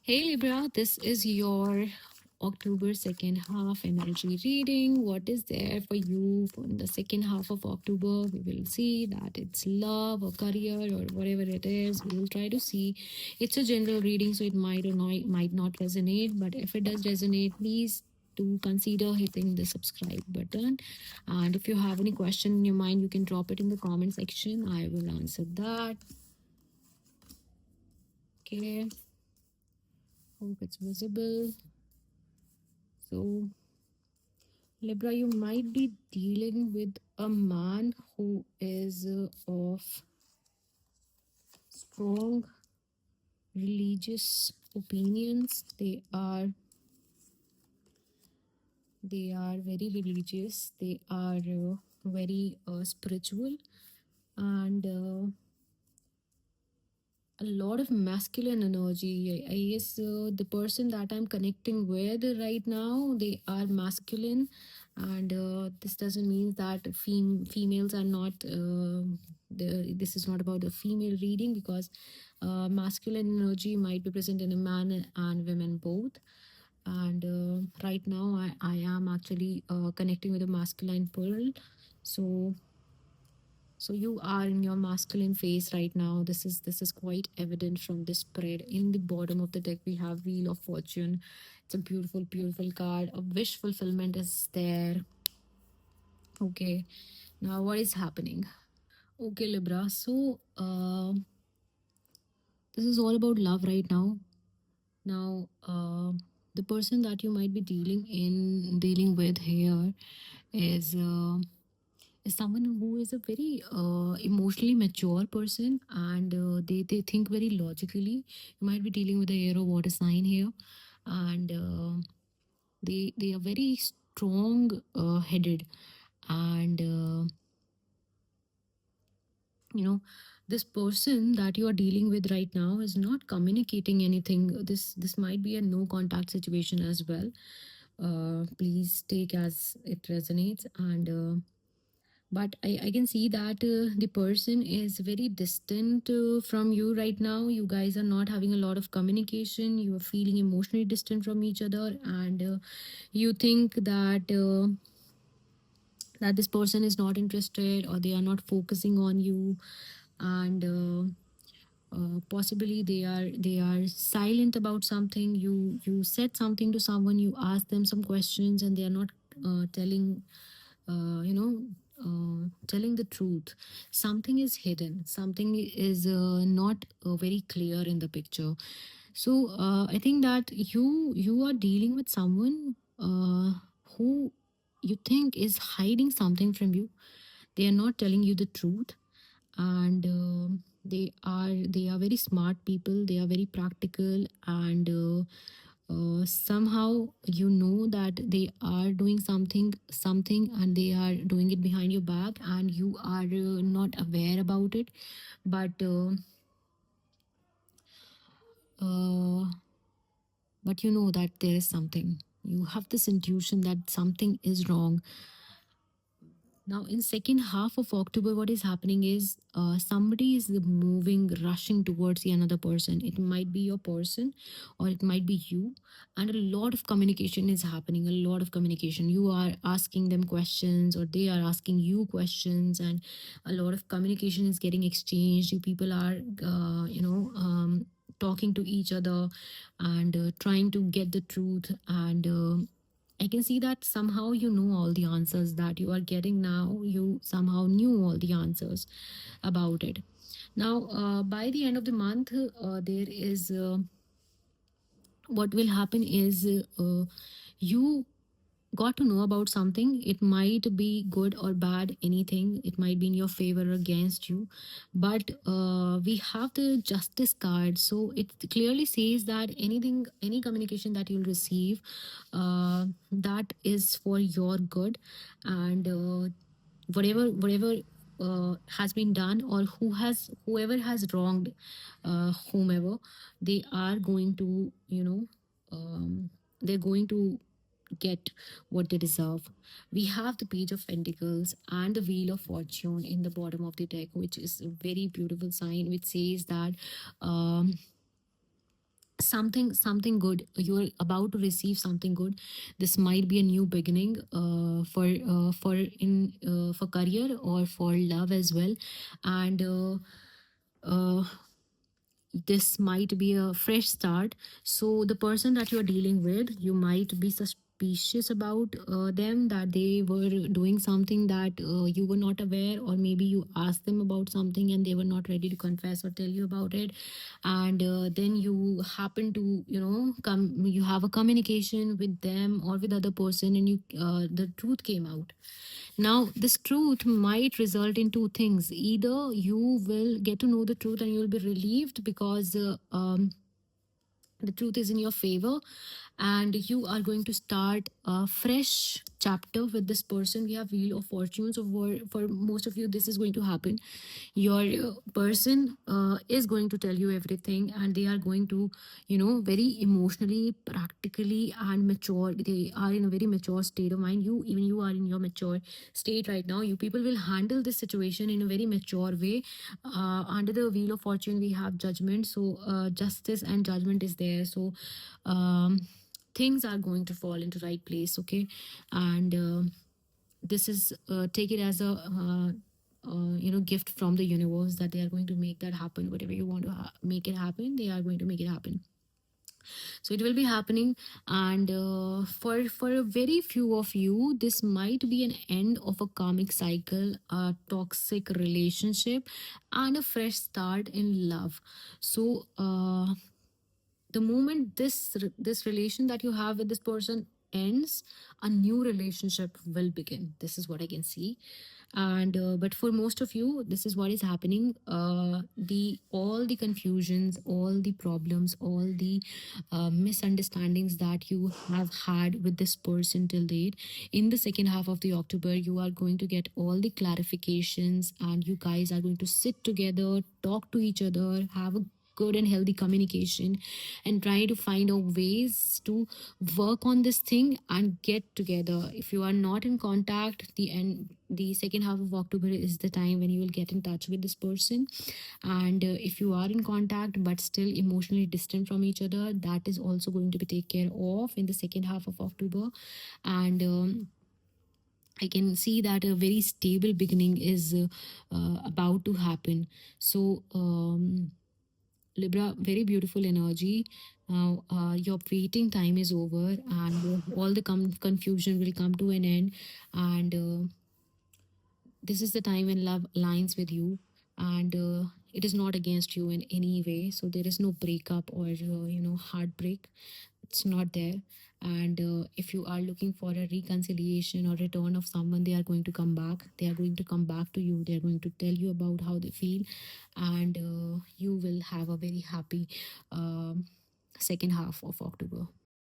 Hey Libra, this is your October second half energy reading. What is there for you for the second half of October? We will see that it's love or career or whatever it is. We will try to see. It's a general reading, so it might or might not resonate. But if it does resonate, please do consider hitting the subscribe button. And if you have any question in your mind, you can drop it in the comment section. I will answer that. Okay. Hope it's visible. So Libra, you might be dealing with a man who is of strong religious opinions. They are very religious. They are very spiritual, and a lot of masculine energy. I guess the person that I'm connecting with right now, they are masculine, and this doesn't mean that females are not. This is not about the female reading because masculine energy might be present in a man and women both. And right now, I am actually connecting with a masculine pearl. So so you are in your masculine phase right now. This is quite evident from this spread. In the bottom of the deck, we have Wheel of Fortune. It's a beautiful, beautiful card. A wish fulfillment is there. Okay. Now what is happening? Okay, Libra. So this is all about love right now. Now the person that you might be dealing with here is someone who is a very emotionally mature person, and they think very logically. You might be dealing with a air or water sign here, and they are very strong headed, and you know this person that you are dealing with right now is not communicating anything. This might be a no contact situation as well. Please take as it resonates, and but I can see that the person is very distant from you right now. You guys are not having a lot of communication. You are feeling emotionally distant from each other, and you think that this person is not interested or they are not focusing on you, and possibly they are silent about something. You said something to someone, you asked them some questions, and they are not telling uh, you know telling the truth. Something is hidden, something is not very clear in the picture. So I think that you are dealing with someone who you think is hiding something from you. They are not telling you the truth, and they are very smart people. They are very practical, and somehow you know that they are doing something and they are doing it behind your back, and you are not aware about it. But uh, uh, but you know that there is something. You have this intuition that something is wrong. Now, in second half of October, what is happening is somebody is moving, rushing towards the another person. It might be your person, or it might be you, and a lot of communication is happening. A lot of communication. You are asking them questions, or they are asking you questions, and a lot of communication is getting exchanged. You people are, talking to each other and trying to get the truth, and I can see that somehow you know all the answers that you are getting now. You somehow knew all the answers about it. Now, by the end of the month, there is what will happen is you got to know about something. It might be good or bad, anything. It might be in your favor or against you. But we have the justice card. So it clearly says that anything, any communication that you'll receive, that is for your good. And whatever has been done, or whoever has wronged whomever, they are going to, they're going to get what they deserve. We have the Page of Pentacles and the Wheel of Fortune in the bottom of the deck, which is a very beautiful sign, which says that um, something good. You're about to receive something good. This might be a new beginning, for career or for love as well. And uh, this might be a fresh start. So the person that you're dealing with, you might be suspicious about them, that they were doing something that you were not aware, or maybe you asked them about something and they were not ready to confess or tell you about it. And then you happen to, come, you have a communication with them or with other person, and you the truth came out. Now, this truth might result in two things. Either you will get to know the truth and you'll be relieved because the truth is in your favor, and you are going to start a fresh chapter with this person. We have wheel of fortune, so for most of you this is going to happen. Your person is going to tell you everything, and they are going to, very emotionally, practically, and mature. They are in a very mature state of mind. Even you are in your mature state right now. You people will handle this situation in a very mature way. Under the wheel of fortune we have judgment, so justice and judgment is there. So things are going to fall into right place, okay? And this is, take it as a gift from the universe, that they are going to make that happen. Whatever you want to make it happen, they are going to make it happen. So it will be happening. And for a very few of you, this might be an end of a karmic cycle, a toxic relationship, and a fresh start in love. So the moment this relation that you have with this person ends, a new relationship will begin. This is what I can see. And but for most of you, this is what is happening. The all the confusions, all the problems, all the misunderstandings that you have had with this person till date, in the second half of the October you are going to get all the clarifications, and you guys are going to sit together, talk to each other, have a good and healthy communication, and try to find out ways to work on this thing and get together. If you are not in contact, the second half of October is the time when you will get in touch with this person. And if you are in contact but still emotionally distant from each other, that is also going to be taken care of in the second half of October. And I can see that a very stable beginning is about to happen. So Libra, very beautiful energy. Now, your waiting time is over, and all the confusion will come to an end. And this is the time when love aligns with you, and it is not against you in any way. So there is no breakup or heartbreak. It's not there. And if you are looking for a reconciliation or return of someone, they are going to come back. They are going to come back to you. They are going to tell you about how they feel, and you will have a very happy second half of October.